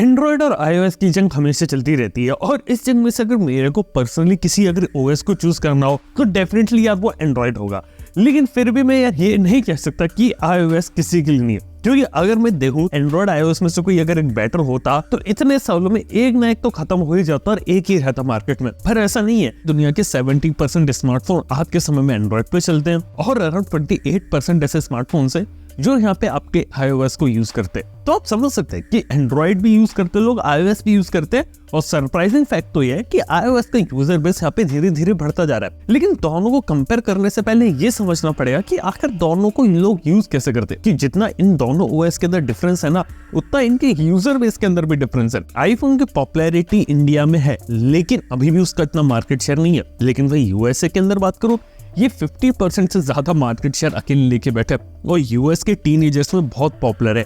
Android और iOS की जंग हमेशा चलती रहती है और इस जंग में से अगर मेरे को पर्सनली किसी अगर OS को चूज करना हो तो डेफिनेटली यार वो एंड्रॉयड होगा। लेकिन फिर भी मैं यार ये नहीं कह सकता कि iOS किसी के लिए नहीं है, क्योंकि अगर मैं देखूं एंड्रॉयड iOS में से कोई अगर एक बेटर होता तो इतने सालों में एक ना एक तो खत्म हो ही जाता और एक ही रहता मार्केट में। पर ऐसा नहीं है। दुनिया के 70% स्मार्टफोन आज के समय में एंड्रॉयड पे चलते हैं और अराउंड 28% ऐसे स्मार्टफोन है जो यहाँ पे आपके iOS को यूज करते हैं। तो आप समझ सकते हैं कि एंड्रॉइड भी यूज करते लोग, iOS भी यूज करते हैं। और सरप्राइजिंग फैक्ट तो ये है कि iOS का यूजर बेस यहाँ पे धीरे धीरे बढ़ता जा रहा है। लेकिन दोनों को कंपेयर करने से पहले ये समझना पड़ेगा कि आखिर दोनों को इन लोग यूज कैसे करते हैं। कि जितना इन दोनों OS के अंदर डिफरेंस है ना, उतना इनके यूजर बेस के अंदर भी डिफरेंस है। आईफोन की पॉपुलैरिटी इंडिया में है लेकिन अभी भी उसका इतना मार्केट शेयर नहीं है। लेकिन वही यूएसए के अंदर बात करूं, ये 50% से ज्यादा मार्केट शेयर अकेले लेके बैठे और यूएस के टीनेजर्स में बहुत पॉपुलर है।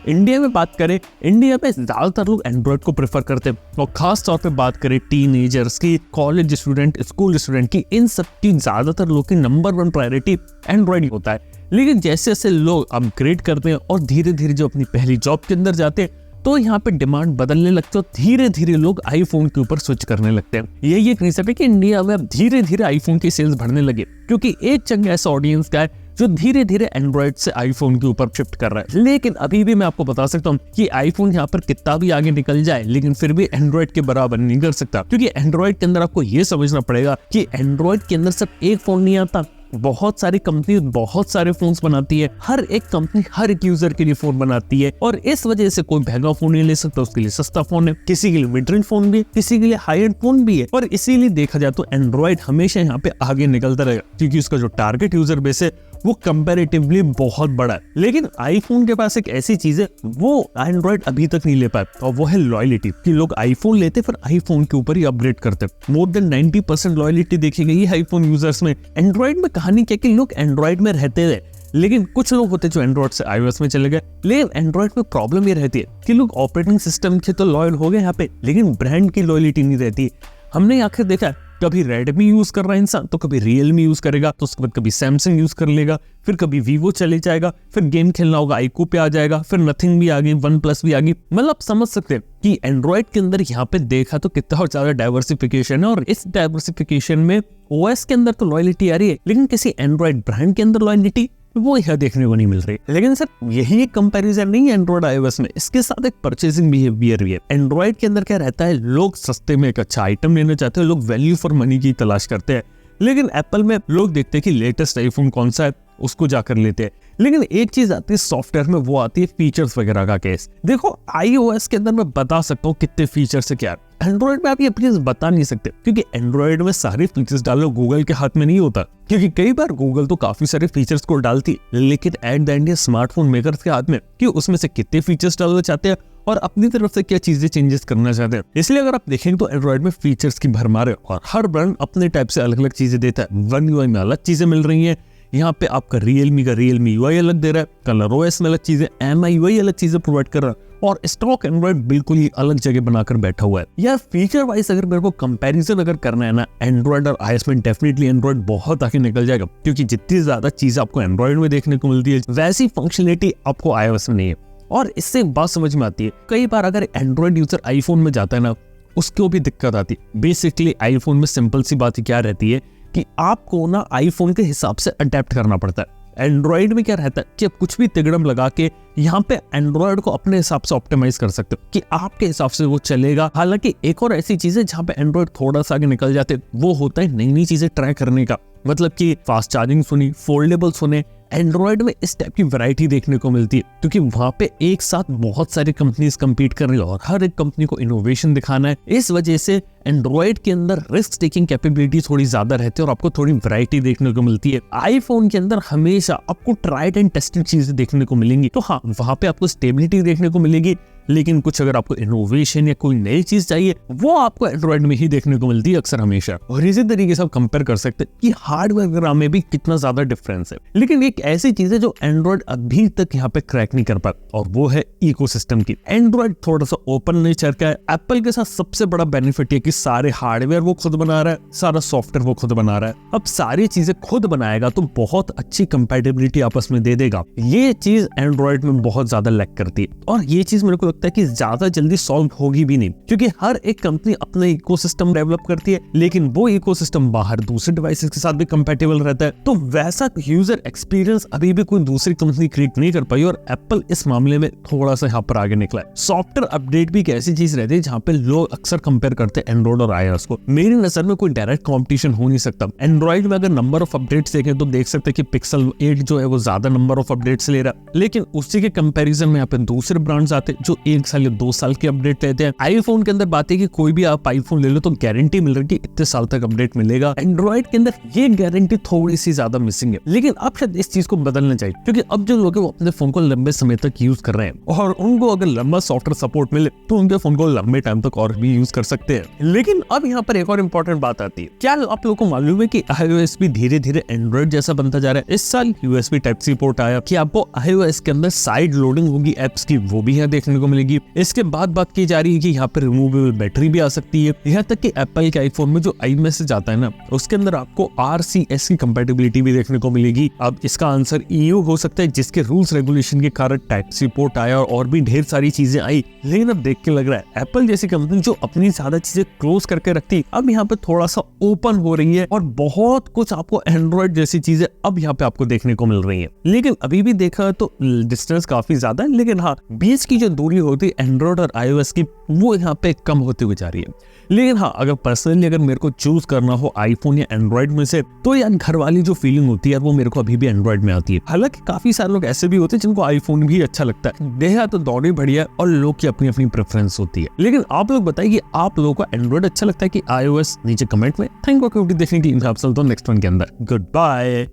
इंडिया में बात करें, इंडिया में ज्यादातर लोग एंड्रॉइड को प्रेफर करते हैं और खास तौर पे बात करें टीनेजर्स की, कॉलेज स्टूडेंट, स्कूल स्टूडेंट की, इन सब की ज्यादातर लोग की नंबर 1 प्रायोरिटी एंड्रॉइड होता है। लेकिन जैसे जैसे लोग अपग्रेड करते हैं और धीरे धीरे जो अपनी पहली जॉब के अंदर जाते हैं तो यहाँ पे डिमांड बदलने लगती है और धीरे धीरे लोग आईफोन के ऊपर स्विच करने लगते हैं। यही एक रीजन है कि इंडिया में अब धीरे धीरे आईफोन की सेल्स बढ़ने लगे, क्योंकि एक चंग ऐसा ऑडियंस का है जो धीरे धीरे एंड्रॉइड से आईफोन के ऊपर शिफ्ट कर रहा है। लेकिन अभी भी मैं आपको बता सकता हूँ कि आईफोन यहाँ पर कितना भी आगे निकल जाए लेकिन फिर भी एंड्रॉइड के बराबर नहीं कर सकता, क्योंकि एंड्रॉइड के अंदर आपको ये समझना पड़ेगा कि एंड्रॉइड के अंदर सिर्फ एक फोन नहीं आता, बहुत सारी कंपनी बहुत सारे फोन्स बनाती है। हर एक कंपनी हर एक यूजर के लिए फोन बनाती है और इस वजह से कोई महंगा फोन नहीं ले सकता, उसके लिए सस्ता फोन है, किसी के लिए मिड रेंज फोन भी है, किसी के लिए हाई एंड फोन भी है। और इसीलिए देखा जाए तो एंड्रॉइड हमेशा यहाँ पे आगे निकलता रहेगा, क्योंकि उसका जो टारगेट यूजर बेस है वो कंपैरेटिवली बहुत बड़ा है। लेकिन आईफोन के पास एक ऐसी चीज है वो एंड्रॉइड अभी तक नहीं ले पाया और वो है लॉयलिटी। कि लोग आईफोन लेते फिर आईफोन के ऊपर ही अपग्रेड करते। मोर देन 90% लॉयलिटी देखी गई है आईफोन यूजर्स में। एंड्रॉइड में कहानी क्या कि लोग एंड्रॉइड में रहते थे, लेकिन कुछ लोग होते जो एंड्रॉइड से iOS में चले गए। लेकिन एंड्रॉइड में प्रॉब्लम ये रहती है कि लोग ऑपरेटिंग सिस्टम के तो लॉयल हो गए यहाँ पे, लेकिन ब्रांड की लॉयलिटी नहीं रहती। हमने आखिर देखा है कभी रेडमी यूज कर रहा है इंसान तो कभी रियलमी यूज करेगा, तो उसके बाद कभी सैमसंग यूज कर लेगा, फिर कभी वीवो चले जाएगा, फिर गेम खेलना होगा आईक्यू पे आ जाएगा, फिर नथिंग भी आ गई, वन प्लस भी आ गई। मतलब समझ सकते हैं कि एंड्रॉइड के अंदर यहाँ पे देखा तो कितना ज्यादा डाइवर्सिफिकेशन है। और इस डाइवर्सिफिकेशन में ओएस के अंदर तो लॉयलिटी आ रही है, लेकिन किसी एंड्रॉइड ब्रांड के अंदर लॉयलिटी वो यह देखने को नहीं मिल रही। लेकिन सर यही एक कंपैरिजन नहीं है एंड्रॉइड iOS में, इसके साथ एक परचेसिंग बिहेवियर भी है। एंड्रॉइड के अंदर क्या रहता है, लोग सस्ते में एक अच्छा आइटम लेना चाहते हैं, लोग वैल्यू फॉर मनी की तलाश करते हैं। लेकिन एप्पल में लोग देखते हैं कि लेटेस्ट आईफोन कौन सा है, उसको जाकर लेते हैं। लेकिन एक चीज आती है सॉफ्टवेयर में, वो आती है फीचर्स वगैरह का केस। देखो iOS के अंदर मैं बता सकता हूँ कितने फीचर्स है क्या, एंड्रॉइड में आप ये प्लीज बता नहीं सकते, क्योंकि एंड्रॉइड में सारे फीचर्स डालो गूगल के हाथ में नहीं होता। क्योंकि कई बार गूगल तो काफी सारे फीचर्स को डालती, लेकिन एट द एंड ये स्मार्टफोन मेकर्स के हाथ में कि उसमें से कितने फीचर्स डालना चाहते हैं और अपनी तरफ से क्या चीजें चेंजेस करना चाहते हैं। इसलिए अगर आप देखेंगे तो एंड्रॉइड में फीचर्स की भरमार है और हर ब्रांड अपने टाइप से अलग अलग चीजें देता है। वन यूआई में अलग चीजें मिल रही है, यहाँ पे आपका रियलमी का रियलमी यूआई अलग दे रहा है, कलर ओएस में अलग चीजें, MIUI अलग चीजें प्रोवाइड कर रहा है और स्टॉक एंड्रॉइड बिल्कुल ही अलग जगह बनाकर बैठा हुआ है। यार फीचर वाइज अगर मेरे को कंपैरिजन अगर करना है ना, एंड्रॉइड और iOS में डेफिनेटली एंड्रॉइड बहुत आगे निकल जाएगा, क्योंकि जितनी ज्यादा चीजें आपको एंड्रॉइड में देखने को मिलती है वैसी फंक्शनलिटी आपको iOS में नहीं है। और इससे एक बात समझ में आती है, कई बार अगर एंड्रॉइड यूजर आईफोन में जाता है ना, उसको भी दिक्कत आती है। बेसिकली आईफोन में सिंपल सी बात क्या रहती है कि आपको ना आईफोन के हिसाब से अडेप्ट करना पड़ता है। एंड्रॉइड में क्या रहता है कि आप कुछ भी तिगड़म लगा के यहाँ पे एंड्रॉइड को अपने हिसाब से ऑप्टिमाइज कर सकते हो कि आपके हिसाब से वो चलेगा। हालांकि एक और ऐसी चीज है जहाँ पे एंड्रॉइड थोड़ा सा आगे निकल जाते, वो होता है नई नई चीजें ट्राई करने का। मतलब कि फास्ट चार्जिंग सुनी, फोल्डेबल सुने, एंड्रॉइड में इस टाइप की वैरायटी देखने को मिलती है, क्योंकि वहां पे एक साथ बहुत सारी कंपनीज compete कर रही है और हर एक कंपनी को इनोवेशन दिखाना है। इस वजह से एंड्रॉइड के अंदर रिस्क टेकिंग कैपेबिलिटी थोड़ी ज्यादा रहती है और आपको थोड़ी वैरायटी देखने को मिलती है। आईफोन के अंदर हमेशा आपको ट्राइड एंड टेस्टेड चीजें देखने को मिलेंगी। तो हाँ, वहां पे आपको स्टेबिलिटी देखने को मिलेगी, लेकिन कुछ अगर आपको इनोवेशन या कोई नई चीज चाहिए वो आपको एंड्रॉइड में ही देखने को मिलती है अक्सर हमेशा। और इसी तरीके से आप कंपेयर कर सकते हैं कि हार्डवेयर वगैरह में भी कितना ज्यादा डिफरेंस है। लेकिन एक ऐसी चीज है जो एंड्रॉइड अभी तक यहाँ पे क्रैक नहीं कर पाया और वो है इकोसिस्टम की। एंड्रॉइड थोड़ा सा ओपन नेचर का है। एप्पल के साथ सबसे बड़ा बेनिफिट है कि सारे हार्डवेयर वो खुद बना रहा है, सारा सॉफ्टवेयर वो खुद बना रहा है। अब सारी चीजें खुद बनाएगा तो बहुत अच्छी कंपैटिबिलिटी आपस में दे देगा। ये चीज एंड्रॉइड में बहुत ज्यादा लैक करती है और ये चीज मेरे को लगता है कि ज्यादा जल्दी सॉल्व होगी भी नहीं, क्योंकि हर एक कंपनी अपना इकोसिस्टम डेवलप करती है, लेकिन वो इकोसिस्टम बाहर दूसरे डिवाइसेस के साथ भी कंपैटिबल रहता है। तो वैसा यूजर एक्सपीरियंस अभी भी कोई दूसरी कंपनी क्रिएट नहीं कर पाई और एप्पल इस मामले में थोड़ा सा यहाँ पर आगे निकला है। सॉफ्टवेयर अपडेट भी एक ऐसी चीज रहती है जहाँ पे लोग अक्सर कंपेयर करते हैं एंड्रॉइड और iOS को। मेरी नजर में कोई डायरेक्ट कंपटीशन हो नहीं सकता। एंड्रॉइड में अगर नंबर ऑफ अपडेट्स देखें तो देख सकते हैं कि पिक्सल 8 जो है वो ज्यादा नंबर ऑफ अपडेट्स ले रहा है, लेकिन उसी के कंपैरिजन में यहाँ पे दूसरे ब्रांड्स आते हैं जो 1 साल या 2 साल की अपडेट लेते हैं। आईफोन के अंदर बात है कि कोई भी आप आईफोन ले लो तो गारंटी मिल रही है कि इतने साल तक अपडेट मिलेगा। एंड्रॉइड के अंदर ये गारंटी थोड़ी सी ज्यादा मिसिंग है, लेकिन अब शायद इस चीज को बदलना चाहिए, क्योंकि अब जो लोग हैं वो अपने फोन को लंबे समय तक यूज कर रहे हैं और उनको अगर लंबा सॉफ्टवेयर सपोर्ट मिले तो उनके फोन को लंबे टाइम तक और भी यूज कर सकते हैं। लेकिन अब यहाँ पर एक और इम्पोर्टेंट बात आती है, क्या आप लोगों को मालूम है कि iOS भी धीरे धीरे एंड्रॉइड जैसा बनता जा रहा है। इस साल USB Type-C पोर्ट आया कि आपको iOS के अंदर साइड लोडिंग होगी एप्स की, वो भी यहाँ देखने को मिलेगी। इसके बाद बात की जा रही है कि यहाँ पे रिमूवेबल बैटरी भी आ सकती है। यहाँ तक कि एप्पल के आईफोन में जो iMessage आता है ना, उसके अंदर आपको RCS की कंपैटिबिलिटी भी देखने को मिलेगी। अब इसका आंसर EU हो सकता है, जिसके रूल्स रेगुलेशन के कारण Type-C पोर्ट आया और भी ढेर सारी चीजें आई। लेकिन अब देख के लग रहा है एप्पल जैसी कंपनी जो अपनी ज्यादा चीजें क्लोज करके रखती, अब यहाँ पे थोड़ा सा ओपन हो रही है और बहुत कुछ आपको एंड्रॉइड जैसी चीजें अब यहाँ पे आपको देखने को मिल रही है। लेकिन अभी भी देखा तो डिस्टेंस काफी ज्यादा है, लेकिन हाँ, बीच की जो दूरी होती है एंड्रॉइड और iOS की, वो यहाँ पे कम होती हुई जा रही है। लेकिन हाँ, अगर पर्सनली अगर मेरे को चूज करना हो आईफोन या एंड्रॉइड में से, तो यार घर वाली जो फीलिंग होती है वो मेरे को अभी भी एंड्रॉइड में आती है। हालांकि काफी सारे लोग ऐसे भी होते हैं जिनको आईफोन भी अच्छा लगता है। देहा तो दोनों बढ़िया और लोग की अपनी अपनी प्रेफरेंस होती है। लेकिन आप लोग बताइए कि आप लोगों को एंड्रॉइड अच्छा लगता है कि iOS, नीचे कमेंट में। थैंक यू देखने के लिए। नेक्स्ट वन के अंदर गुड बाय।